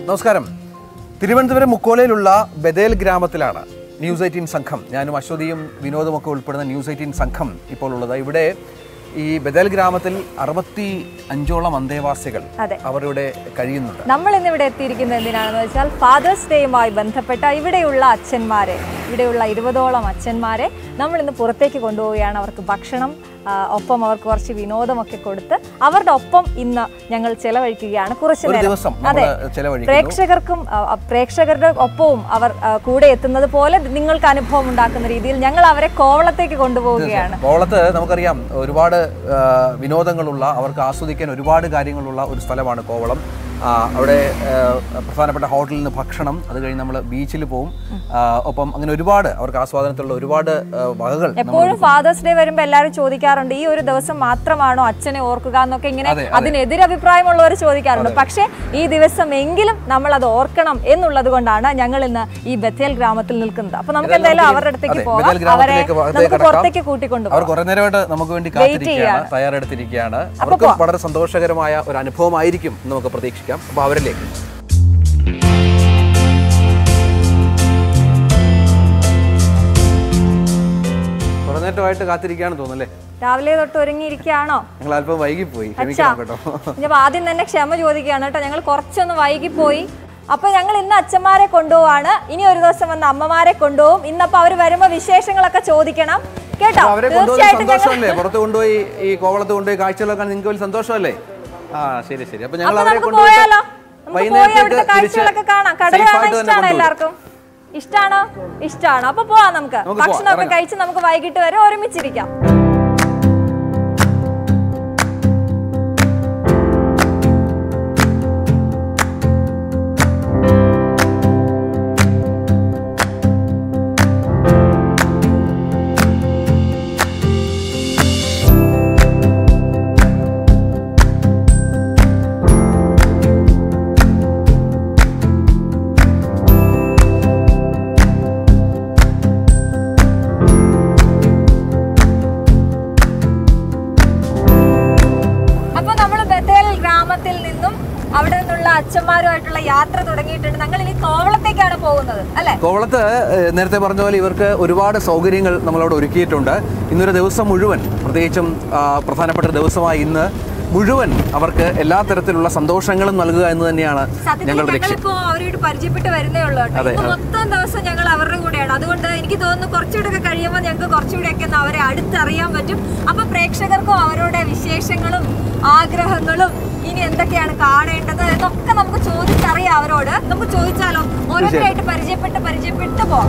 നമസ്കാരം. തിരുവനന്തപുരം മുക്കോലയിലുള്ള ബഥേൽ ഗ്രാമത്തിലാണ് News18 സംഘം. ഞാനും അശ്വതിയും വിനോദമൊക്കെ ഉൾപ്പെടുന്ന News18 സംഘം ഇപ്പോൾ ഉള്ളത്. ഇവിടെ ഈ ബഥേൽ ഗ്രാമത്തിൽ 65ഓളം അന്തേവാസികൾ അവരുടെ കഴിയുന്നുണ്ട്. നമ്മൾ ഇന്ന് ഇവിടെ എത്തിയിരിക്കുന്നത് എന്തിനാണെന്ന് വെച്ചാൽ ഫാദേഴ്സ് ഡേയുമായി ബന്ധപ്പെട്ട ഇവിടെയുള്ള അച്ഛന്മാരെ, ഇവിടെയുള്ള 20ഓളം അച്ഛന്മാരെ നമ്മൾ ഇന്ന് പുറത്തേക്ക് കൊണ്ടുപോവുകയാണ്. അവർക്ക് ഭക്ഷണം, ഒപ്പം അവർക്ക് കുറച്ച് വിനോദമൊക്കെ കൊടുത്ത് അവരുടെ ഒപ്പം ഇന്ന് ഞങ്ങൾ ചെലവഴിക്കുകയാണ്. കുറച്ച് നേരം അതെ, പ്രേക്ഷകരുടെ ഒപ്പവും അവർ കൂടെ എത്തുന്നത് പോലെ നിങ്ങൾക്ക് അനുഭവം ഉണ്ടാക്കുന്ന രീതിയിൽ ഞങ്ങൾ അവരെ കോവളത്തേക്ക് കൊണ്ടുപോവുകയാണ്. കോവളത്ത് നമുക്കറിയാം ഒരുപാട് വിനോദങ്ങളുള്ള, അവർക്ക് ആസ്വദിക്കാൻ ഒരുപാട് കാര്യങ്ങളുള്ള ഒരു സ്ഥലമാണ് കോവളം. അവിടെ പ്രധാനപ്പെട്ട ഹോട്ടലിൽ നിന്ന് ഭക്ഷണം, അത് കഴിഞ്ഞ് നമ്മൾ ബീച്ചിൽ പോകും. ഒപ്പം അങ്ങനെ ഒരുപാട് അവർക്ക് ആസ്വാദനത്തിലുള്ള ഒരുപാട് വകകൾ. എപ്പോഴും ഫാദേഴ്സ് ഡേ വരുമ്പോൾ എല്ലാവരും ചോദിക്കാറുണ്ട്, ഈ ഒരു ദിവസം മാത്രമാണോ അച്ഛനെ ഓർക്കുക എന്നൊക്കെ ഇങ്ങനെ അതിനെതിരഭിപ്രായമുള്ളവർ ചോദിക്കാറുണ്ട്. പക്ഷേ ഈ ദിവസം എങ്കിലും നമ്മൾ അത് ഓർക്കണം എന്നുള്ളത് കൊണ്ടാണ് ഞങ്ങൾ ഇന്ന് ഈ ബഥേൽ ഗ്രാമത്തിൽ നിൽക്കുന്നത്. അപ്പൊ നമുക്ക് എന്തായാലും അവരുടെ അടുത്തേക്ക് പോകാം, അവരെ നമുക്ക് പുറത്തേക്ക് കൂട്ടിക്കൊണ്ടുപോകാം. അവർ കുറെ നേരമായിട്ട് നമുക്ക് വേണ്ടി കാത്തിരിക്കുകയാണ്, തയ്യാറെടുത്തിരിക്കുകയാണ്. അവർക്ക് വളരെ സന്തോഷകരമായ ഒരു അനുഭവമായിരിക്കും നമുക്ക് പ്രതീക്ഷിക്കാം. അപ്പോൾ അവരിലേക്ക് കുറെ നേരമായിട്ട് കാത്തിരിക്കുകയാണെന്ന് തോന്നുന്നല്ലേ? രാവിലെ തൊട്ട് ഒരുങ്ങിയിരിക്കുകയാണോ? ഞങ്ങൾ അല്പം വൈകിപ്പോയി, ഞാൻ ആദ്യം തന്നെ ക്ഷമ ചോദിക്കുകയാണ് കേട്ടോ. ഞങ്ങൾ കുറച്ചൊന്ന് വൈകിപ്പോയി. അപ്പൊ ഞങ്ങൾ ഇന്ന് അച്ഛന്മാരെ കൊണ്ടുപോവാണ്. ഇനി ഒരു ദിവസം വന്ന് അമ്മമാരെ കൊണ്ടുപോകും. ഇന്നപ്പോ അവര് വരുമ്പോ വിശേഷങ്ങളൊക്കെ ചോദിക്കണം കേട്ടോ. സന്തോഷമല്ലേ? പുറത്ത് കൊണ്ടുപോയി ഈ കോവളത്ത് കൊണ്ടുപോയി കാഴ്ചകളൊക്കെ നിങ്ങൾക്ക് വലിയ സന്തോഷമല്ലേ? ആ ശരി ശരി. അപ്പൊ ഞങ്ങൾ അവരെ പോയാലോ? കാഴ്ചകളൊക്കെ കാണാം. കടൽ കാണാൻ ഇഷ്ടമാണോ എല്ലാവർക്കും? ഇഷ്ടമാണോ? ഇഷ്ടമാണ്. അപ്പൊ പോവാം, നമുക്ക് ഭക്ഷണമൊക്കെ കഴിച്ച് നമുക്ക് വൈകിട്ട് വരെ ഒരുമിച്ചിരിക്കാം. അവിടെ നിന്നുള്ള അച്ഛന്മാരുമായിട്ടുള്ള യാത്ര തുടങ്ങിയിട്ടുണ്ട്. ഞങ്ങൾ ഇനി കോവളത്തേക്കാണ് പോകുന്നത് അല്ലേ? കോവളത്ത് നേരത്തെ പറഞ്ഞ പോലെ ഇവർക്ക് ഒരുപാട് സൗകര്യങ്ങൾ നമ്മളവിടെ ഒരുക്കിയിട്ടുണ്ട്. ഇന്നൊരു ദിവസം മുഴുവൻ, പ്രത്യേകിച്ചും പ്രധാനപ്പെട്ട ദിവസമായി ഇന്ന് മുഴുവൻ അവർക്ക് എല്ലാ തരത്തിലുള്ള സന്തോഷങ്ങളും നൽകുക എന്ന് തന്നെയാണ് ഞങ്ങളുടെ ലക്ഷ്യം. അവരോട് പരിചയപ്പെട്ട് വരുന്നേ ഉള്ളൂ കേട്ടോ. മൊത്തം ദിവസം ഞങ്ങൾ അവരുടെ കൂടെയാണ്. അതുകൊണ്ട് എനിക്ക് തോന്നുന്നു കുറച്ചുകൂടെ കഴിയുമ്പോൾ ഞങ്ങൾക്ക് കുറച്ചുകൂടെയൊക്കെ അവരെ അടുത്തറിയാൻ പറ്റും. അപ്പൊ പ്രേക്ഷകർക്കും അവരുടെ വിശേഷങ്ങളും ആഗ്രഹങ്ങളും ഇനി എന്തൊക്കെയാണ് കാണേണ്ടത് എന്നൊക്കെ നമുക്ക് ചോദിച്ചറിയാം അവരോട്. നമുക്ക് ചോദിച്ചാലോ? ഓരോരുത്തരായിട്ട് പരിചയപ്പെട്ട് പോവാം.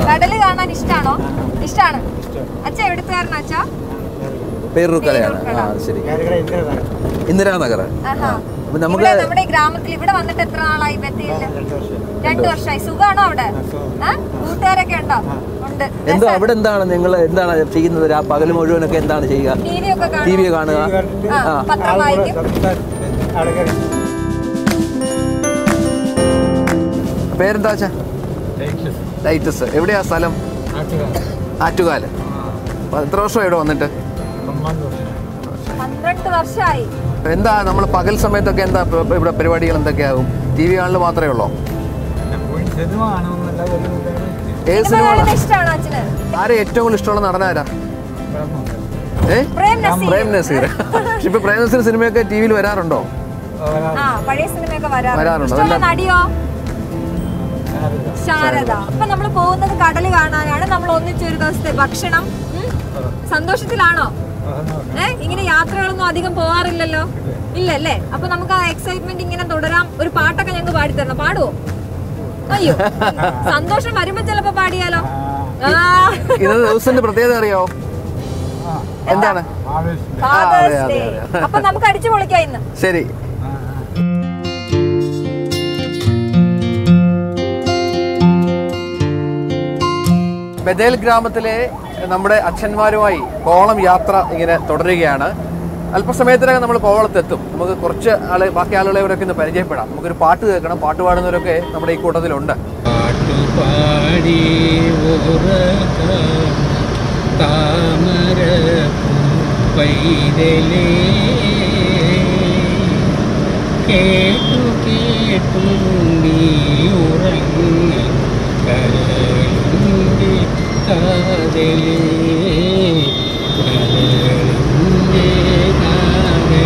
കടല് കാണാൻ ഇഷ്ടാണോ? ഇഷ്ടാണ്. അച്ഛ എവിടുത്തുകാരനാ? അച്ഛാ പേരൂർക്കലയാണ്. ഇന്ദിരാനഗർ. നമ്മുടെ ഗ്രാമത്തിൽ ഇവിടെ വന്നിട്ട് എത്ര നാളായി? ബഥേലില് 2 വർഷമായി. സുഖാണോ അവിടെ? കൂട്ടുകാരൊക്കെ ഉണ്ടോ? ഉണ്ട്. എന്തോ അവിടെ എന്താണ് നിങ്ങൾ എന്താണ് ചെയ്യുന്നത്? പകൽ മുഴുവനൊക്കെ എന്താണ് ചെയ്യുക? ടി വി കാണുക, പത്രം വായിക്കും. പേരെന്താ വെച്ചാ? ലൈറ്റസ്. എവിടെയാ സ്ഥലം? ആറ്റുകാല്. എത്ര വർഷമായി ഇവിടെ വന്നിട്ട്? 12 വർഷമായി. എന്താ നമ്മൾ പകൽ സമയത്തൊക്കെ എന്താ ഇവിടെ പരിപാടികൾ എന്തൊക്കെയാകും? ടി വി കാണൽ മാത്രമേ ഉള്ളോ? ഏത് സിനിമ? ആരെ ഏറ്റവും കൂടുതൽ ഇഷ്ടമുള്ള നടനാരാ? പ്രേം നസീർ. ഇപ്പൊ പ്രേം നസീർ സിനിമയൊക്കെ ടി വിയിൽ വരാറുണ്ടോ? വരാറുണ്ടോ? ശാരദ. അപ്പൊ നമ്മൾ പോകുന്നത് കടല് കാണാനാണ്. നമ്മൾ ഒന്നിച്ചൊരു ദിവസത്തെ ഭക്ഷണം. സന്തോഷത്തിലാണോ? ഇങ്ങനെ യാത്രകളൊന്നും അധികം പോവാറില്ലല്ലോ? ഇല്ലല്ലേ? അപ്പൊ നമുക്ക് ആ എക്സൈറ്റ്മെന്റ് ഇങ്ങനെ തുടരാം. ഒരു പാട്ടൊക്കെ ഞങ്ങൾക്ക് പാടിത്തരണം. പാടുവോ? അയ്യോ, സന്തോഷം വരുമ്പോ ചിലപ്പോ പാടിയാലോ? ഇന്നത്തെ ദിവസത്തിന്റെ പ്രത്യേകത അറിയോ? എന്താണ്? അപ്പൊ നമുക്ക് അടിച്ചു പൊളിക്കാം ഇന്ന്. ശരി. ബഥേൽ ഗ്രാമത്തിലെ നമ്മുടെ അച്ഛന്മാരുമായി കോവളം യാത്ര ഇങ്ങനെ തുടരുകയാണ്. അല്പസമയത്തിനകം നമ്മൾ കോവളത്തെത്തും. നമുക്ക് കുറച്ച് ബാക്കി ആളുകളെവരൊക്കെ ഇന്ന് പരിചയപ്പെടാം. നമുക്കൊരു പാട്ട് കേൾക്കണം. പാട്ട് പാടുന്നവരൊക്കെ നമ്മുടെ ഈ കൂട്ടത്തിലുണ്ട്. പൈതലേ കേട്ടു കേട്ടു നീ ഉറങ്ങി കരളിൻ്റെ കാതലേ കരളിൻ്റെ കാതലേ.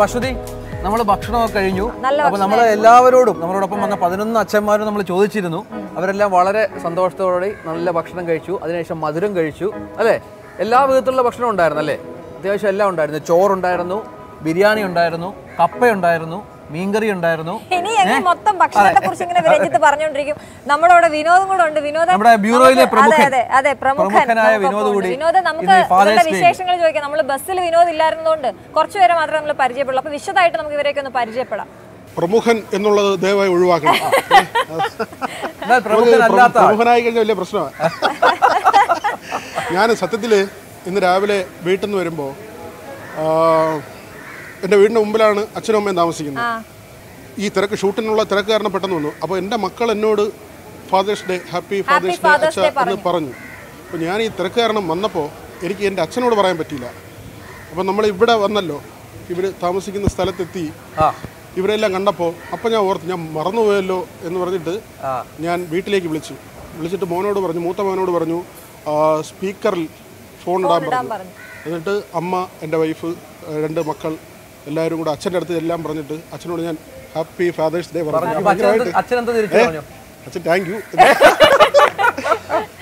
അശ്വതി, നമ്മൾ ഭക്ഷണമൊക്കെ കഴിഞ്ഞു. അപ്പോൾ നമ്മൾ എല്ലാവരോടും നമ്മളോടൊപ്പം വന്ന 11 അച്ഛന്മാരും നമ്മൾ ചോദിച്ചിരുന്നു. അവരെല്ലാം വളരെ സന്തോഷത്തോടെ നല്ല ഭക്ഷണം കഴിച്ചു. അതിനുശേഷം മധുരം കഴിച്ചു അല്ലേ? എല്ലാ വിധത്തിലുള്ള ഭക്ഷണം ഉണ്ടായിരുന്നു അല്ലേ? അത്യാവശ്യം എല്ലാം ഉണ്ടായിരുന്നു. ചോറുണ്ടായിരുന്നു, ബിരിയാണി ഉണ്ടായിരുന്നു, കപ്പയുണ്ടായിരുന്നു, മീൻകറി ഉണ്ടായിരുന്നു. ഇനി മൊത്തം ഭക്ഷണത്തെ കുറിച്ച് ഇങ്ങനെ വിരജിത്ത് പറഞ്ഞുകൊണ്ടിരിക്കും. നമ്മുടെ വിനോദം കൂടെ ഉണ്ട്. വിനോദം നമ്മുടെ ബ്യൂറോയിലെ പ്രമുഖനായ വിനോദം നമുക്ക് വിശേഷങ്ങൾ ചോദിക്കാം. നമ്മൾ ബസ്സിൽ വിനോദം ഇല്ലായിരുന്നതുകൊണ്ട് കുറച്ചുപേരെ മാത്രമേ നമ്മൾ പരിചയപ്പെടുള്ളൂ. അപ്പൊ വിശദമായിട്ട് നമുക്ക് ഇവരെയൊക്കെ ഒന്ന് പരിചയപ്പെടാം. പ്രമുഖൻ എന്നുള്ളത് ദയവായി ഒഴിവാക്കണം. പ്രമുഖനായി കഴിഞ്ഞാൽ വലിയ പ്രശ്നമാണ്. ഞാൻ സത്യത്തിൽ ഇന്ന് രാവിലെ വീട്ടിൽ നിന്ന് വരുമ്പോൾ എൻ്റെ വീടിൻ്റെ മുമ്പിലാണ് അച്ഛനും അമ്മയും താമസിക്കുന്നത്. ഈ തിരക്ക് ഷൂട്ടിനുള്ള തിരക്ക് കാരണം പെട്ടെന്ന് വന്നു. അപ്പോൾ എൻ്റെ മക്കൾ എന്നോട് father's day, happy father's day അച്ഛ എന്ന് പറഞ്ഞു. അപ്പോൾ ഞാൻ ഈ തിരക്ക് കാരണം വന്നപ്പോൾ എനിക്ക് എൻ്റെ അച്ഛനോട് പറയാൻ പറ്റിയില്ല. അപ്പോൾ നമ്മൾ ഇവിടെ വന്നല്ലോ, ഇവർ താമസിക്കുന്ന സ്ഥലത്തെത്തി ഇവരെല്ലാം കണ്ടപ്പോൾ അപ്പോൾ ഞാൻ ഓർത്ത് ഞാൻ മറന്നുപോയല്ലോ എന്ന് പറഞ്ഞിട്ട് ഞാൻ വീട്ടിലേക്ക് വിളിച്ചിട്ട് മോനോട് പറഞ്ഞു, മൂത്ത മോനോട് പറഞ്ഞു സ്പീക്കറിൽ ഫോൺ ഇടാൻ പറഞ്ഞു. എന്നിട്ട് അമ്മ, എൻ്റെ വൈഫ്, 2 മക്കൾ എല്ലാവരും കൂടെ അച്ഛൻ്റെ അടുത്ത് എല്ലാം പറഞ്ഞിട്ട് അച്ഛനോട് ഞാൻ ഹാപ്പി ഫാദേഴ്സ് ഡേ പറഞ്ഞു. അച്ഛൻ താങ്ക് യു.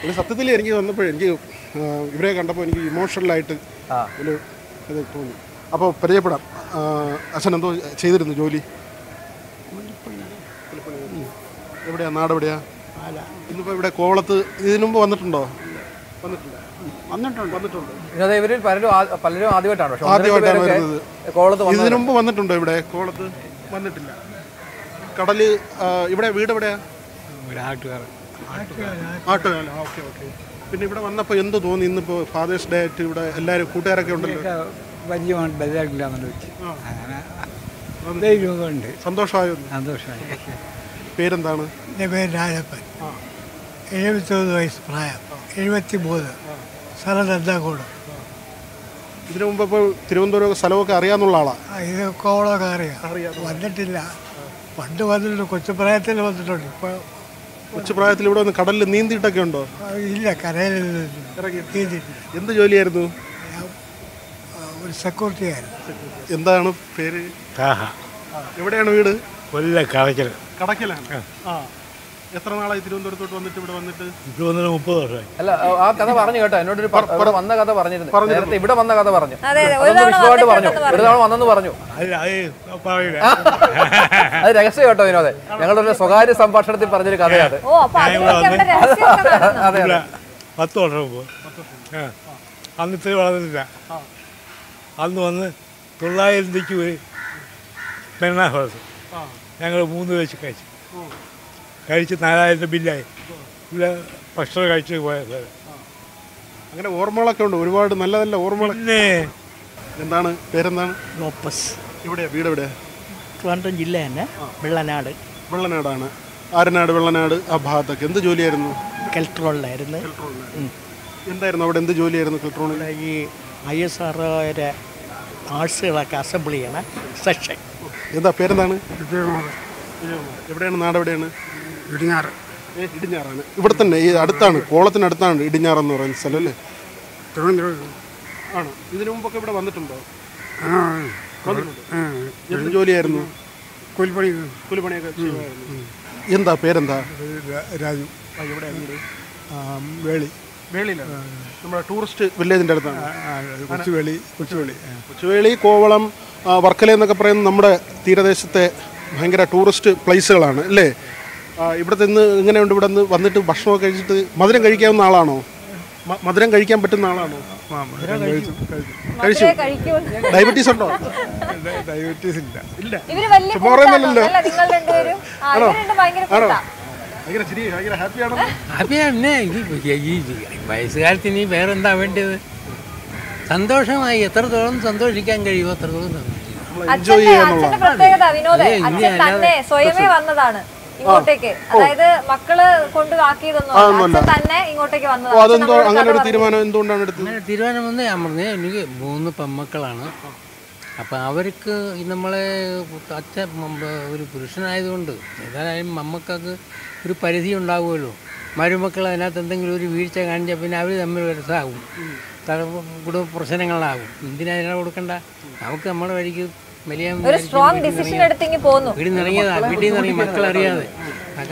ഒരു സത്യത്തിൽ എനിക്ക് വന്നപ്പോൾ എനിക്ക് ഇവരെ കണ്ടപ്പോൾ എനിക്ക് ഇമോഷണലായിട്ട് ഒരു ഇത് തോന്നി. അപ്പോൾ പരിചയപ്പെടാം. അച്ഛൻ എന്തോ ചെയ്തിരുന്നു ജോലി? എവിടെയാ, നാടെവിടെയാ? ഇന്നിപ്പോൾ ഇവിടെ കോവളത്ത് ഇതിനു മുമ്പ് വന്നിട്ടുണ്ടോ? വന്നിട്ടില്ല. ആദ്യമായിട്ടാണ് വരുന്നത്. ഇതിനു മുമ്പ് വന്നിട്ടുണ്ടോ ഇവിടെ കോവളത്ത്? വന്നിട്ടില്ല. കടല് ഇവിടെ വീട് എവിടെയാ? ആട്ടുകാല. Okay okay. പിന്നെ ഇവിടെ വന്നപ്പോൾ എന്ത് തോന്നി? ഇന്നിപ്പോൾ ഫാദേഴ്സ് ഡേ ആയിട്ട് ഇവിടെ എല്ലാവരും കൂട്ടുകാരൊക്കെ ഉണ്ടല്ലോ. സന്തോഷമായോ? പേരെന്താണ്? എൻ്റെ പേര് രാജപ്പൻ. 74 വയസ്സ് പ്രായം. 73 സ്ഥലം എറണാകുളം. ഇതിനു മുമ്പ് ഇപ്പോൾ തിരുവനന്തപുരം സ്ഥലമൊക്കെ അറിയാവുന്ന ആളാണ്. ഇത് കോവളമൊക്കെ അറിയാം. വന്നിട്ടില്ല. പണ്ട് വന്നിട്ടുണ്ട്, കൊച്ചുപ്രായത്തിൽ വന്നിട്ടുണ്ട്. ഇപ്പോൾ കൊച്ചുപ്രായത്തിൽ ഇവിടെ വന്ന് കടലിൽ നീന്തിയിട്ടൊക്കെ ഉണ്ടോ? ഇല്ല, കരയിൽ നീന്തിയിട്ടില്ല. എന്ത് ജോലിയായിരുന്നു? ഒരു സെക്യൂരിറ്റി ആയിരുന്നു. എന്താണ് പേര്? താഹ. എവിടെയാണ് വീട്? കടക്കൽ. കടക്കലാണ്. എത്ര നാളായി തിരുവനന്തപുരത്തോട്ട് വന്നിട്ട് ഇവിടെ വന്നിട്ട്? 30 വർഷമായി. അല്ല ആ കഥ പറഞ്ഞു കേട്ടോ, എന്നോടൊരു ഇവിടെ വന്ന കഥ പറഞ്ഞിരുന്നു. നേരത്തെ ഇവിടെ വന്ന കഥ പറഞ്ഞു, അതെ വിശദമായിട്ട് പറഞ്ഞു, ഒരു തവണ വന്നെന്ന് പറഞ്ഞു. അല്ല അത് രഹസ്യം കേട്ടോ വിനോദേ, ഞങ്ങളുടെ ഒരു സ്വകാര്യ സംഭാഷണത്തിൽ പറഞ്ഞൊരു കഥയാണ്. അതെ 10 വർഷം മുമ്പ് അന്ന് ഇത്രയും വളർന്നില്ല. അന്ന് വന്ന് 900 രൂപയ്ക്ക് പോയി പെരുന്നാഹോസ് ഞങ്ങൾ 3 വെച്ച് കഴിച്ച് 4000 ബില്ലായി. ഇവിടെ ഭക്ഷണം കഴിച്ച് പോയത്. അങ്ങനെ ഓർമ്മകളൊക്കെ ഉണ്ട്, ഒരുപാട് നല്ല നല്ല ഓർമ്മകൾ. പിന്നെ എന്താണ് പേരെന്താണ്? ലോപ്പസ്. ഇവിടെ വീട് എവിടെയാ? ട്രിവാൻഡ്രം ജില്ല തന്നെ, വെള്ളനാട്. വെള്ളനാടാണ്. ആരനാട്, വെള്ളനാട് ആ ഭാഗത്തൊക്കെ എന്ത് ജോലിയായിരുന്നു? കെൽട്രോളിലായിരുന്നു. എന്തായിരുന്നു അവിടെ, എന്ത് ജോലിയായിരുന്നു കെൽട്രോണിൽ? ഈ ISR ആർട്സുകളൊക്കെ അസംബിൾ ചെയ്യണ സെക്ഷൻ. എന്താ പേരെന്താണ്? എവിടെയാണ് നാട്? എവിടെയാണ്? ഇടിഞ്ഞാറാണ്. ഇവിടെ തന്നെ ഈ അടുത്താണ്, കോളത്തിനടുത്താണ് ഇടിഞ്ഞാറെന്ന് പറയുന്ന സ്ഥലം അല്ലേ? ആണോ? ഇതിനു മുമ്പൊക്കെ ഇവിടെ വന്നിട്ടുണ്ടോ? എന്ത് ജോലിയായിരുന്നു? കൂലിപ്പണിയൊക്കെ ചെയ്യുമായിരുന്നു. എന്താ പേരെന്താ? രാജു. എവിടെയാണ് വീട്? വേളി. വേളിയിലാണ്, നമ്മുടെ ടൂറിസ്റ്റ് വില്ലേജിൻ്റെ അടുത്താണ്. കൊച്ചുവേളി, കോവളം, വർക്കല എന്നൊക്കെ പറയുന്നത് നമ്മുടെ തീരദേശത്തെ ഭയങ്കര ടൂറിസ്റ്റ് പ്ലേസുകളാണ് അല്ലേ? ഇവിടുത്തെ ഇന്ന് ഇങ്ങനെയുണ്ട്, ഇവിടെ നിന്ന് വന്നിട്ട് ഭക്ഷണമൊക്കെ കഴിച്ചിട്ട് മധുരം കഴിക്കാവുന്ന ആളാണോ? മധുരം കഴിക്കാൻ പറ്റുന്ന ആളാണോ? കഴിച്ചു. ഡയബറ്റീസ് ഉണ്ടോ? ഡയബറ്റീസ് ഇല്ല. ചുമ്മാ പറയുന്നല്ലോ. ഹാപ്പിയാണ്. ഈ വയസ്സുകാലത്ത് ഇനി വേറെന്താ വേണ്ടത്? സന്തോഷമായി, എത്രത്തോളം സന്തോഷിക്കാൻ കഴിയുമോ അത്രത്തോളം സ്വയമേ വന്നതാണ് ഇങ്ങോട്ടേക്ക്. അതായത് മക്കള് കൊണ്ടുവാക്കിയതൊന്നും തന്നെ ഇങ്ങോട്ടേക്ക് വന്നത്. അങ്ങനെ തീരുമാനം എന്തുകൊണ്ടാണ് എടുത്തത്? അങ്ങനെ തീരുമാനം വന്ന് ഞാൻ പറഞ്ഞത്, എനിക്ക് 3 പെൺമക്കളാണ്. അപ്പം അവർക്ക് നമ്മളെ അച്ഛൻ ഒരു പുരുഷനായതുകൊണ്ട് ഏതായാലും നമ്മൾക്കൊക്കെ ഒരു പരിധി ഉണ്ടാകുമല്ലോ. മരുമക്കൾ അതിനകത്ത് എന്തെങ്കിലും ഒരു വീഴ്ച കാണിച്ചാൽ പിന്നെ അവർ തമ്മിൽ വ്യത്യാസമാകും, കുടുംബ പ്രശ്നങ്ങളാകും. എന്തിനാ കൊടുക്കണ്ട, നമുക്ക് നമ്മുടെ വഴിക്ക് വലിയ വീട്ടിൽ നിന്ന് ഇറങ്ങി മക്കളറിയാതെ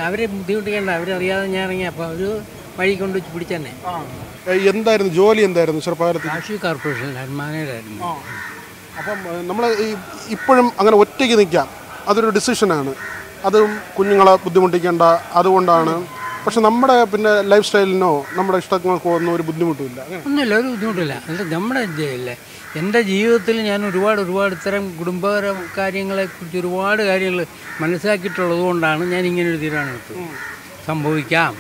അവരെ ബുദ്ധിമുട്ടിക്കേണ്ട, അവരറിയാതെ ഞാൻ ഇറങ്ങി. അപ്പോൾ ഒരു വഴി കൊണ്ട് പിടിച്ചു തന്നെ. എന്തായിരുന്നു ജോലി? എന്തായിരുന്നു ചെറുപ്പകാലത്ത്? കാർഷിക കോർപ്പറേഷനിൽ മാനേജറായിരുന്നു. അപ്പം നമ്മൾ ഇപ്പോഴും അങ്ങനെ ഒറ്റയ്ക്ക് നിൽക്കാം, അതൊരു ഡിസിഷനാണ്. അതും കുഞ്ഞുങ്ങളെ ബുദ്ധിമുട്ടിക്കേണ്ട, അതുകൊണ്ടാണ്. പക്ഷെ നമ്മുടെ പിന്നെ ലൈഫ് സ്റ്റൈലിനോ നമ്മുടെ ഇഷ്ടങ്ങൾക്കോ ഒന്നും ഒരു ബുദ്ധിമുട്ടില്ല. ഒന്നുമില്ല, ഒരു ബുദ്ധിമുട്ടില്ല. അല്ല, നമ്മുടെ എൻ്റെ ജീവിതത്തിൽ ഞാൻ ഒരുപാട് ഇത്തരം കുടുംബപര കാര്യങ്ങളെക്കുറിച്ച് ഒരുപാട് കാര്യങ്ങൾ മനസ്സിലാക്കിയിട്ടുള്ളത് കൊണ്ടാണ് ഞാൻ ഇങ്ങനൊരു തീരുമാനം എടുത്തത്. സംഭവിക്കാം,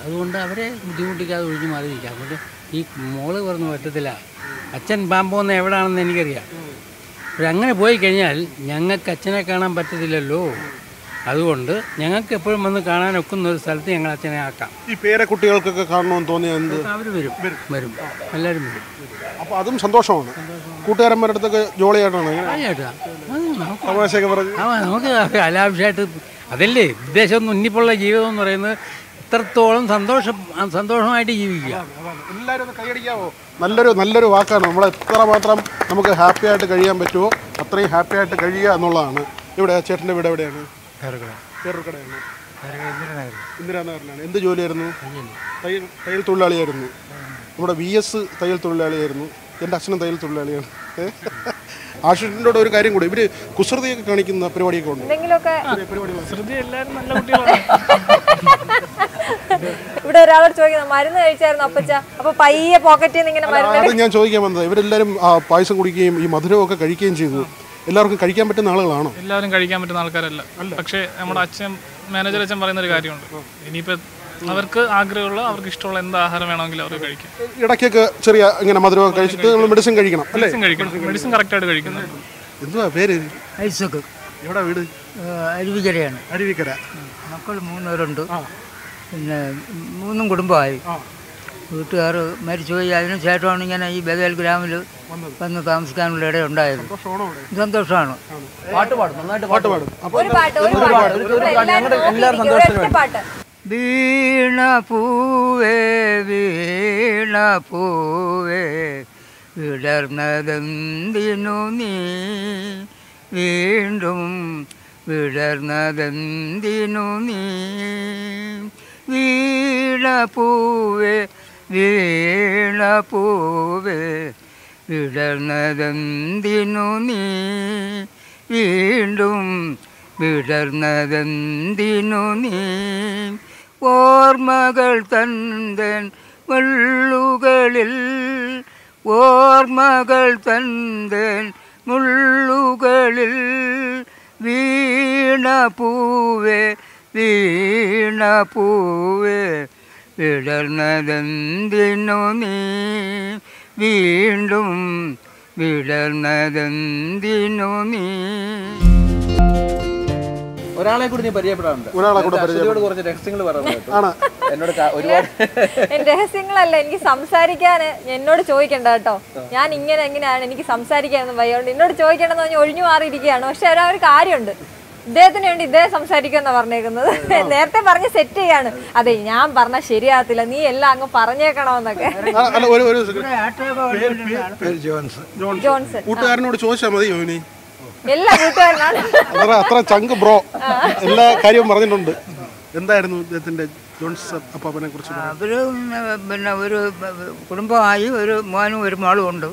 അതുകൊണ്ട് അവരെ ബുദ്ധിമുട്ടിക്കാതെ ഒഴിഞ്ഞു മാറിയിരിക്കാം. അതുകൊണ്ട് ഈ മോള് പറഞ്ഞു പറ്റത്തില്ല, അച്ഛൻ പാമ്പോന്ന് എവിടെയാണെന്ന് എനിക്കറിയാം. പക്ഷെ അങ്ങനെ പോയി കഴിഞ്ഞാൽ ഞങ്ങൾക്ക് അച്ഛനെ കാണാൻ പറ്റത്തില്ലല്ലോ. അതുകൊണ്ട് ഞങ്ങൾക്ക് എപ്പോഴും വന്ന് കാണാനൊക്കുന്ന ഒരു സ്ഥലത്ത് ഞങ്ങൾ അച്ഛനെ ആക്കാം. ഈ പേരെ കുട്ടികൾക്കൊക്കെ കാണണമെന്ന് തോന്നിയാൽ എന്ത്? അവർ വരും, എല്ലാവരും വരും. അപ്പോൾ അതും സന്തോഷമാണ്. കൂട്ടുകാരന്മാരുടെ അടുത്തൊക്കെ ജോളിയായിട്ടാണ് നമുക്ക് അലാവശ്യമായിട്ട് അതല്ലേ ഉദ്ദേശം. ഉന്നിപ്പുള്ള ജീവിതം എന്ന് പറയുന്നത് ഇത്രത്തോളം സന്തോഷമായിട്ട് ജീവിക്കുക. എല്ലാവരും ഒന്ന് കൈയടിക്കാവോ? നല്ലൊരു വാക്കാണ്. നമ്മൾ എത്രമാത്രം നമുക്ക് ഹാപ്പി ആയിട്ട് കഴിയാൻ പറ്റുമോ അത്രയും ഹാപ്പി ആയിട്ട് കഴിയുക എന്നുള്ളതാണ്. ഇവിടെ ചേട്ടൻ്റെ വീട് എവിടെയാണ്? പേരൂർക്കടയാണ്. ഇന്ദിരാനഗറിലാണ്. എന്ത് ജോലിയായിരുന്നു? തയ്യൽ തൊഴിലാളിയായിരുന്നു. നമ്മുടെ VS തയ്യൽ തൊഴിലാളിയായിരുന്നു. എൻ്റെ അച്ഛനും തയ്യൽ തൊഴിലാളിയാണ്. ആശുഷിൻ്റെ ഒരു കാര്യം കൂടെ, ഇവര് കുസൃതിയൊക്കെ കാണിക്കുന്ന പരിപാടിയൊക്കെ ഉണ്ട്. ഇവിടെ ഒരാളോട് ചോദിക്കുന്നത് മരുന്ന് കഴിച്ചായിരുന്നു അപ്പച്ച, അപ്പൊ പയ്യെ പോക്കറ്റിൽ നിന്ന് ഇങ്ങനെ മരുന്ന്. അത് ഞാൻ ചോദിക്കാൻ വന്നത്, ഇവരെല്ലാവരും പായസം കുടിക്കുകയും ഈ മധുരമൊക്കെ കഴിക്കുകയും ചെയ്തു. എല്ലാവർക്കും കഴിക്കാൻ പറ്റുന്ന ആളുകളാണോ? എല്ലാവരും കഴിക്കാൻ പറ്റുന്ന ആൾക്കാരല്ല. പക്ഷേ നമ്മുടെ മാനേജർ അച്ഛൻ പറയുന്ന ഒരു കാര്യമുണ്ട്, ഇനിയിപ്പോൾ അവർക്ക് ആഗ്രഹമുള്ള, അവർക്ക് ഇഷ്ടമുള്ള എന്ത് ആഹാരം വേണമെങ്കിലും അവർ കഴിക്കും. ഇടയ്ക്കൊക്കെ ചെറിയ ഇങ്ങനെ മധുരമൊക്കെ കഴിച്ചിട്ട് നമ്മൾ മെഡിസിൻ കഴിക്കണം അല്ലേ? മെഡിസിൻ കറക്റ്റായിട്ട് കഴിക്കണം. എന്തുവാ പേര്? ഐസക്. എവിടെ വീട്? അരുവിക്കരയാണ്. അരുവിക്കര. മക്കൾ 3 പേരുണ്ട്. പിന്നെ 3 കുടുംബമായി. വീട്ടുകാർ മരിച്ചുപോയി. അതിന് ശേഷമാണ് ഇങ്ങനെ ഈ ബദേൽ ഗ്രാമിൽ വന്ന് താമസിക്കാനുള്ള ഇട ഉണ്ടായത്. സന്തോഷമാണ്. വീണ പൂവേ വീണ പൂവേ വിടർന്നതെന്തിനു നീ വീണ്ടും വിടർന്നതെന്തിനു നീ വീണപൂവേ വീണപൂവേ വിടർന്നതെന്തിനു നീ വീണ്ടും വിടർന്നതെന്തിനു നീ ഓർമ്മകൾ തന്തൻ മുള്ളുകളിൽ ഓർമ്മകൾ തന്തൻ മുള്ളുകളിൽ വീണപൂവേ വീണപൂവേ വിടർന്നതെന്തിനു നീ വീണ്ടും വിടർന്നതെന്തിനു നീ. ഒരാളെ കൂടി നീ പരിചയപ്പെടാറുണ്ട്. കുറച്ച് രഹസ്യങ്ങൾ എന്നോട് ഒരുപാട് രഹസ്യങ്ങളല്ല, എനിക്ക് സംസാരിക്കാൻ എന്നോട് ചോദിക്കണ്ട കേട്ടോ. ഞാൻ എങ്ങനെയാണ് എനിക്ക് സംസാരിക്കാനൊന്നും വയ്യോണ്ട് എന്നോട് ചോദിക്കണമെന്ന് പറഞ്ഞാൽ ഒഴിഞ്ഞു മാറിയിരിക്കുകയാണ്. പക്ഷെ ഒരു കാര്യമുണ്ട്, ഇദ്ദേഹത്തിന് വേണ്ടി ഇദ്ദേഹം സംസാരിക്കുമെന്നാ പറഞ്ഞേക്കുന്നത്. നേരത്തെ പറഞ്ഞ് സെറ്റ് ചെയ്യാണ്. അതെ, ഞാൻ പറഞ്ഞാൽ ശരിയാകത്തില്ല, നീ എല്ലാം അങ്ങ് പറഞ്ഞേക്കണമെന്നൊക്കെ. ജോൺസൺ കൂട്ടുകാരനോട് ചോദിച്ചാൽ മതി. എല്ലാ കൂട്ടുകാരനാണ് അത്ര ചങ്ക് ബ്രോ, എല്ലാ കാര്യവും പറഞ്ഞിട്ടുണ്ട്. എന്തായിരുന്നു ഇദ്ദേഹത്തിന്റെ ജോൺസൺ അപ്പാപ്പനെ കുറിച്ച്? അവര് പിന്നെ ഒരു കുടുംബമായി ഒരു മോനും ഒരു മോളും ഉണ്ട്.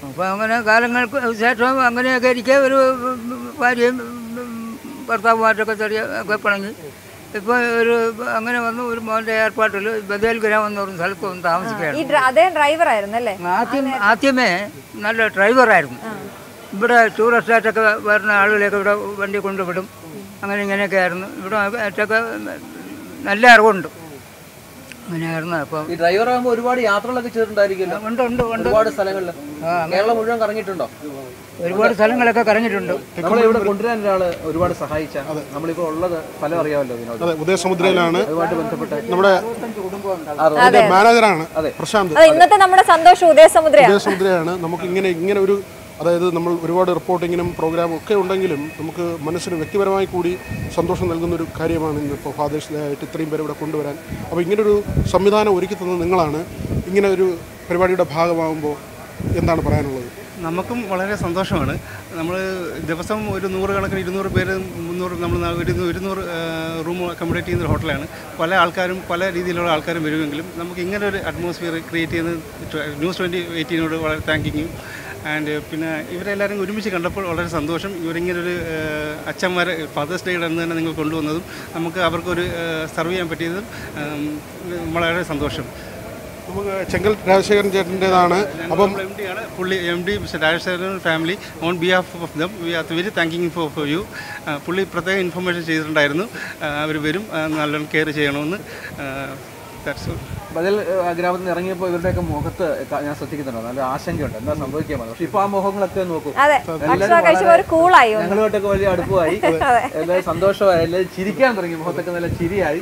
അപ്പോൾ അങ്ങനെ കാലങ്ങൾക്ക് ശേഷം അങ്ങനെയൊക്കെ ഇരിക്കെ ഒരു ഭാര്യയും ഭർത്താവുമായിട്ടൊക്കെ ചെറിയൊക്കെ പിണങ്ങി ഇപ്പോൾ ഒരു അങ്ങനെ വന്നു. ഒരു മോൻ്റെ ഏർപ്പാട്ടിൽ ബദേൽ ഗ്രാമം എന്ന് പറഞ്ഞ സ്ഥലത്ത് വന്ന് താമസിക്കുകയാണ്. ആദ്യമേ നല്ല ഡ്രൈവറായിരുന്നു. ഇവിടെ ടൂറിസ്റ്റായിട്ടൊക്കെ വരുന്ന ആളുകളെയൊക്കെ ഇവിടെ വണ്ടി കൊണ്ടുവിടും. അങ്ങനെ ഇങ്ങനെയൊക്കെ ആയിരുന്നു. ഇവിടെ ആയിട്ടൊക്കെ നല്ല അറിവുണ്ട്. അങ്ങനെയായിരുന്നു. അപ്പം ഈ ഡ്രൈവറാകുമ്പോൾ ഒരുപാട് യാത്രകളൊക്കെ ചെയ്തിട്ടുണ്ടായിരിക്കുമല്ലോ. ഉണ്ട് ഉണ്ട് ഉണ്ട്. ഒരുപാട് സ്ഥലങ്ങളിൽ കേരളം മുഴുവൻ കറങ്ങിയിട്ടുണ്ടോ? ഒരുപാട് സ്ഥലങ്ങളൊക്കെ കറങ്ങിയിട്ടുണ്ട്. നമ്മളെ ഇവിടെ കൊണ്ടുവരാൻ ഒരാൾ ഒരുപാട് സഹായിച്ച, നമ്മളിപ്പോൾ ഉള്ളത് സ്ഥലം അറിയാമല്ലോ, അതെ, ഉദയസമുദ്രയിലാണ്. അതുമായിട്ട് ബന്ധപ്പെട്ട് നമ്മുടെ മാനേജറാണ് പ്രശാന്ത്. ഇന്നത്തെ നമ്മുടെ സന്തോഷം ഉദയസമുദ്രയാണ്. നമുക്ക് ഇങ്ങനെ ഒരു, അതായത് നമ്മൾ ഒരുപാട് റിപ്പോർട്ടിങ്ങിനും പ്രോഗ്രാമും ഒക്കെ ഉണ്ടെങ്കിലും നമുക്ക് മനസ്സിന് വ്യക്തിപരമായി കൂടി സന്തോഷം നൽകുന്നൊരു കാര്യമാണ് ഇന്നിപ്പോൾ ഫാദേഴ്സ് ഡേ ആയിട്ട് ഇത്രയും പേര് ഇവിടെ കൊണ്ടുവരാൻ. അപ്പോൾ ഇങ്ങനൊരു സംവിധാനം ഒരുക്കി തന്നത് നിങ്ങളാണ്. ഇങ്ങനെ ഒരു പരിപാടിയുടെ ഭാഗമാകുമ്പോൾ എന്താണ് പറയാനുള്ളത്? നമുക്കും വളരെ സന്തോഷമാണ്. നമ്മൾ ദിവസം ഒരു 100 കണക്കിന് 200 പേര് 300 നമ്മൾ 200 റൂം അക്കോമഡേറ്റ് ചെയ്യുന്ന ഹോട്ടലാണ്. പല ആൾക്കാരും പല രീതിയിലുള്ള ആൾക്കാരും വരുമെങ്കിലും നമുക്ക് ഇങ്ങനെ ഒരു അറ്റ്മോസ്ഫിയർ ക്രിയേറ്റ് ചെയ്യുന്നത് News18 വളരെ താങ്കിങ് യു. ആൻഡ് പിന്നെ ഇവരെല്ലാവരും ഒരുമിച്ച് കണ്ടപ്പോൾ വളരെ സന്തോഷം. ഇവരിങ്ങനൊരു അച്ഛന്മാർ ഫാദേഴ്സ് ഡേ അന്ന് തന്നെ നിങ്ങൾ കൊണ്ടുവന്നതും നമുക്ക് അവർക്കൊരു സർവ് ചെയ്യാൻ പറ്റിയതും വളരെ സന്തോഷം. നമുക്ക് ചെങ്കൽ രാജശേഖരൻ ചേട്ടൻ്റെതാണ്. അപ്പം പുള്ളി MD mister Rajasekharan family on behalf of them we are very thanking for you. പുള്ളി പ്രത്യേക ഇൻഫർമേഷൻ ചെയ്തിട്ടുണ്ടായിരുന്നു, അവർ വരും, നല്ലോണം കെയർ ചെയ്യണമെന്ന്. ബദൽ ഗ്രാമത്തിൽ നിന്ന് ഇറങ്ങിയപ്പോൾ ഇവരുടെയൊക്കെ മുഖത്ത് ഞാൻ ശ്രദ്ധിക്കുന്നുണ്ടോ, നല്ല ആശങ്കയുണ്ട്, എന്താ സംഭവിക്കാൻ പോകുന്നത്. പക്ഷെ ഇപ്പൊ ആ മുഖങ്ങളൊക്കെ നോക്കൂ, ഞങ്ങളുമായിട്ടൊക്കെ വലിയ അടുപ്പമായി, എല്ലാവരും സന്തോഷമായി, എല്ലാവരും ചിരിക്കാൻ തുടങ്ങി, മുഖത്തൊക്കെ നല്ല ചിരിയായി.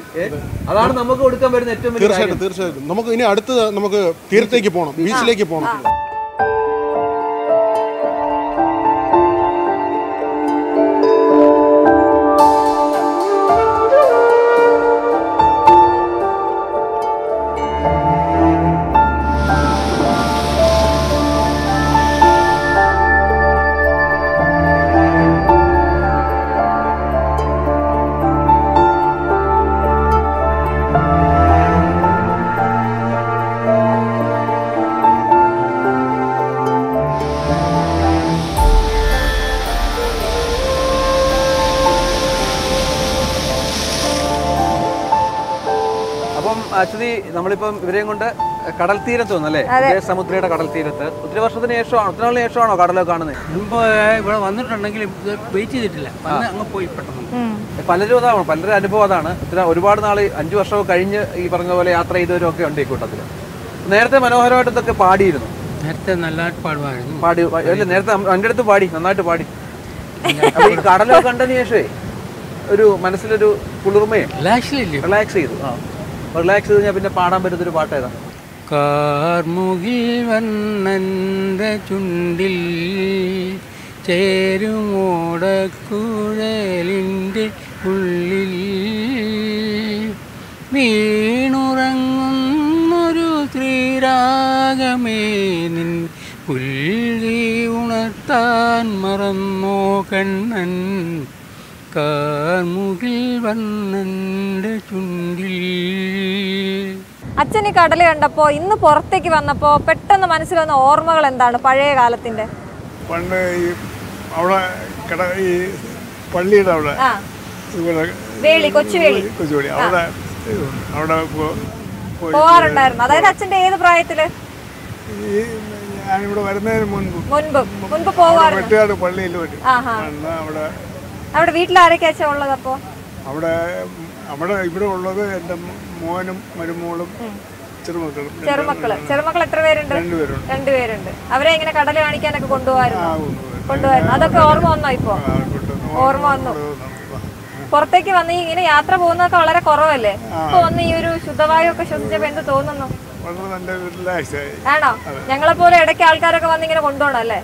അതാണ് നമുക്ക് കൊടുക്കാൻ വരുന്ന ഏറ്റവും വലിയ. തീർച്ചയായിട്ടും നമുക്ക് ഇനി അടുത്ത് നമുക്ക് തീരത്തേക്ക് പോകണം, ബീച്ചിലേക്ക് പോകണം. ആക്ച്വലി നമ്മളിപ്പം ഇവരെയും കൊണ്ട് കടൽ തീരത്ത് വന്നല്ലേ, സമുദ്രയുടെ കടൽ തീരത്ത്. ഒത്തിരി വർഷത്തിന് ശേഷമാണോ, ഒത്തിരി നാളിന് ശേഷമാണോ കടലൊക്കെ കാണുന്നത്? മുമ്പ് ഇവിടെ വന്നിട്ടുണ്ടെങ്കിൽ വെയിറ്റ് ചെയ്തിട്ടില്ല, അങ്ങ് പോയി പെട്ടെന്ന്. പലരും അതാണ്, പലരുടെ അനുഭവം അതാണ്. ഒരുപാട് നാൾ 5 വർഷമൊക്കെ കഴിഞ്ഞ് ഈ പറഞ്ഞ പോലെ യാത്ര ചെയ്തവരൊക്കെ ഉണ്ട് ഈ കൂട്ടത്തിൽ. നേരത്തെ മനോഹരമായിട്ട് ഇതൊക്കെ പാടിയിരുന്നു. നേരത്തെ നല്ലതായിട്ട് പാടുമായിരുന്നു. അല്ല, നേരത്തെ എൻ്റെ അടുത്ത് പാടി, നന്നായിട്ട് പാടി. അപ്പൊ ഈ കടലൊക്കെ കണ്ടതിന് ശേഷമേ ഒരു മനസ്സിലൊരു കുളിർമയും റിലാക്സ് ചെയ്തു. റിലാക്സ് ചെയ്ത് ഞാൻ പിന്നെ പാടാൻ പറ്റുന്നൊരു പാട്ട് ഏതാ? കാർമുകിൽ വന്നൻ്റെ ചുണ്ടിൽ ചേരുമോടക്കുഴലിൻ്റെ ഉള്ളിൽ വീണുറങ്ങുന്നൊരു ശ്രീരാഗമേ നിൻ പുൽകി ഉണർത്തി നിർത്താൻ മറന്നോ കണ്ണൻ കാർമുകിൽ വന്നെൻ്റെ ചുണ്ടിൽ. അച്ഛൻ ഈ കടൽ കണ്ടപ്പോ ഇന്ന് പുറത്തേക്ക് വന്നപ്പോ പെട്ടെന്ന് മനസ്സിൽ വന്ന ഓർമ്മകൾ എന്താണ് പഴയ കാലത്തിന്റെ? പണ്ട് ഈ അവിടെ ഈ പള്ളിയുടെ അവിടെ വേളി കൊച്ചുവേളി അവിടെ അവിടെ പോവാറുണ്ടായിരുന്നു. അതായത് അച്ഛന്റെ ഏത് പ്രായത്തില്? ഞാനിവിടെ വരുന്നതിന് മുൻപ് പോവാറുണ്ട് പള്ളിയിൽ അവിടെ വീട്ടിൽ ആരൊക്കെ അച്ഛൻ ഉള്ളത്? അപ്പോ അവിടെ ഇവിടെ ഉള്ളത് എൻ്റെ മോനും മരുമോളും ചെറുമക്കൾ എത്ര പേരുണ്ട്? രണ്ടുപേരുണ്ട്. അവരെ ഇങ്ങനെ കടൽ കാണിക്കാനൊക്കെ കൊണ്ടുപോയിരുന്നു. അതൊക്കെ ഓർമ്മ വന്നോ? ഇപ്പൊ ഓർമ്മ വന്നു. പുറത്തേക്ക് വന്ന് ഇങ്ങനെ യാത്ര പോകുന്നതൊക്കെ വളരെ കുറവല്ലേ? ഇപ്പൊ വന്ന് ഈ ഒരു ശുദ്ധവായു ഒക്കെ ശ്വസിച്ചപ്പോ എന്ത് തോന്നുന്നു? ആണോ? ഞങ്ങളെ പോലെ ഇടയ്ക്ക് ആൾക്കാരൊക്കെ വന്ന് ഇങ്ങനെ കൊണ്ടുപോകണം അല്ലേ?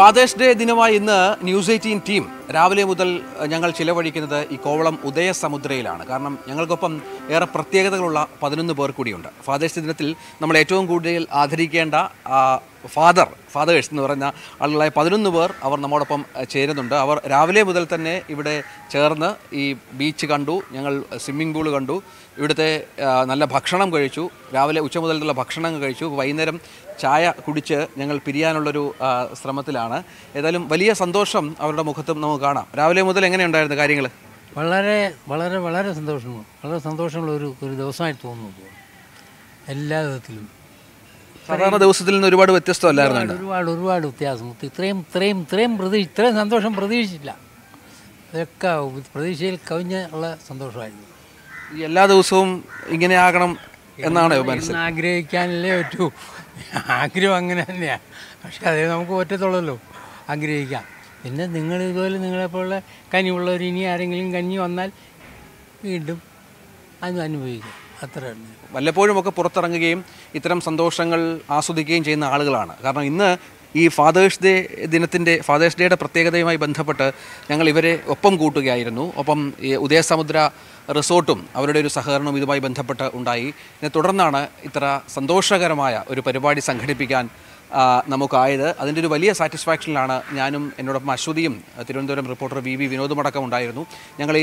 ഫാദേഴ്സ് ഡേ ദിനമായി ഇന്ന് ന്യൂസ് 18 ടീം രാവിലെ മുതൽ ഞങ്ങൾ ചിലവഴിക്കുന്നത് ഈ കോവളം ഉദയസമുദ്രയിലാണ്. കാരണം ഞങ്ങൾക്കൊപ്പം ഏറെ പ്രത്യേകതകളുള്ള 11 പേർ കൂടിയുണ്ട്. ഫാദേഴ്സ് ദിനത്തിൽ നമ്മൾ ഏറ്റവും കൂടുതൽ ആദരിക്കേണ്ട ഫാദേഴ്സ് എന്ന് പറഞ്ഞ ആളുകളായ 11 പേർ അവർ നമ്മോടൊപ്പം ചേരുന്നുണ്ട്. അവർ രാവിലെ മുതൽ തന്നെ ഇവിടെ ചേർന്ന് ഈ ബീച്ച് കണ്ടു, ഞങ്ങൾ സ്വിമ്മിംഗ് പൂൾ കണ്ടു, ഇവിടുത്തെ നല്ല ഭക്ഷണം കഴിച്ചു, രാവിലെ ഉച്ച മുതലുള്ള ഭക്ഷണം കഴിച്ചു, വൈകുന്നേരം ചായ കുടിച്ച് ഞങ്ങൾ പിരിയാനുള്ളൊരു ശ്രമത്തിലാണ്. ഏതായാലും വലിയ സന്തോഷം അവരുടെ മുഖത്തും നമുക്ക് കാണാം. രാവിലെ മുതൽ എങ്ങനെയുണ്ടായിരുന്നു കാര്യങ്ങൾ? വളരെ വളരെ വളരെ സന്തോഷമുള്ള ഒരു ദിവസമായി തോന്നുന്നു. എല്ലാ വിധത്തിലും സാധാരണ ദിവസത്തിൽ നിന്ന് ഒരുപാട് വ്യത്യസ്തമല്ലായിരുന്നു. ഒരുപാട് വ്യത്യാസം. ഇത്രയും സന്തോഷം പ്രതീക്ഷിച്ചില്ല. ഇതൊക്കെ പ്രതീക്ഷയിൽ കവിഞ്ഞ ഉള്ള സന്തോഷമായിരുന്നു. എല്ലാ ദിവസവും ഇങ്ങനെ ആകണം എന്നാണ് മനസ്സിൽ ആഗ്രഹിക്കാനല്ലേ പറ്റൂ. ആഗ്രഹം അങ്ങനെ തന്നെയാണ്. പക്ഷെ അതേ നമുക്ക് പറ്റത്തുള്ളല്ലോ ആഗ്രഹിക്കാം. പിന്നെ നിങ്ങൾ ഇതുപോലെ നിങ്ങളെപ്പോലുള്ള കനിവുള്ളവർ ഇനി ആരെങ്കിലും കഞ്ഞി വന്നാൽ വീണ്ടും അത് അനുഭവിക്കാം. അത്ര തന്നെ. വല്ലപ്പോഴും ഒക്കെ പുറത്തിറങ്ങുകയും ഇത്തരം സന്തോഷങ്ങൾ ആസ്വദിക്കുകയും ചെയ്യുന്ന ആളുകളാണ്. കാരണം ഇന്ന് ഈ ഫാദേഴ്സ് ഡേയുടെ പ്രത്യേകതയുമായി ബന്ധപ്പെട്ട് ഞങ്ങൾ ഇവരെ ഒപ്പം കൂട്ടുകയായിരുന്നു. ഒപ്പം ഈ ഉദയസമുദ്ര റിസോർട്ടും അവരുടെ ഒരു സഹകരണവും ഇതുമായി ബന്ധപ്പെട്ട് ഉണ്ടായി. ഇതിനെ തുടർന്നാണ് ഇത്ര സന്തോഷകരമായ ഒരു പരിപാടി സംഘടിപ്പിക്കാൻ നമുക്കായത്. അതിൻ്റെ ഒരു വലിയ സാറ്റിസ്ഫാക്ഷനിലാണ് ഞാനും എന്നോടൊപ്പം അശ്വതിയും തിരുവനന്തപുരം റിപ്പോർട്ടർ വി വിനോദമടക്കം ഉണ്ടായിരുന്നു. ഞങ്ങൾ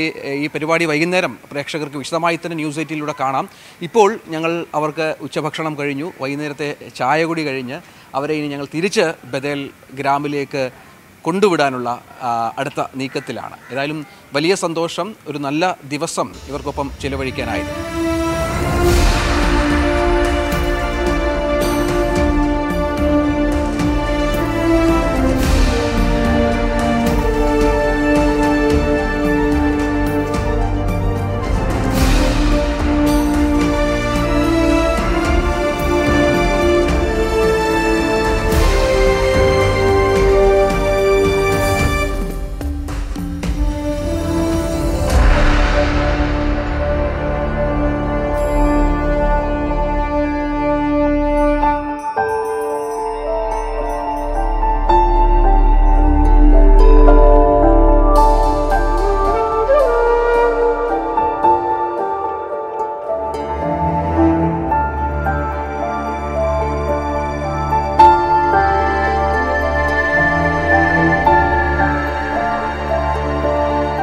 ഈ പരിപാടി വൈകുന്നേരം പ്രേക്ഷകർക്ക് വിശദമായി തന്നെ ന്യൂസ് 18 കാണാം. ഇപ്പോൾ ഞങ്ങൾ അവർക്ക് ഉച്ചഭക്ഷണം കഴിഞ്ഞു, വൈകുന്നേരത്തെ ചായ കൂടി കഴിഞ്ഞ് അവരെ ഇനി ഞങ്ങൾ തിരിച്ച് ബദേൽ ഗ്രാമിലേക്ക് കൊണ്ടുവിടാനുള്ള അടുത്ത നീക്കത്തിലാണ്. ഏതായാലും വലിയ സന്തോഷം, ഒരു നല്ല ദിവസം ഇവർക്കൊപ്പം ചിലവഴിക്കാനായിരുന്നു.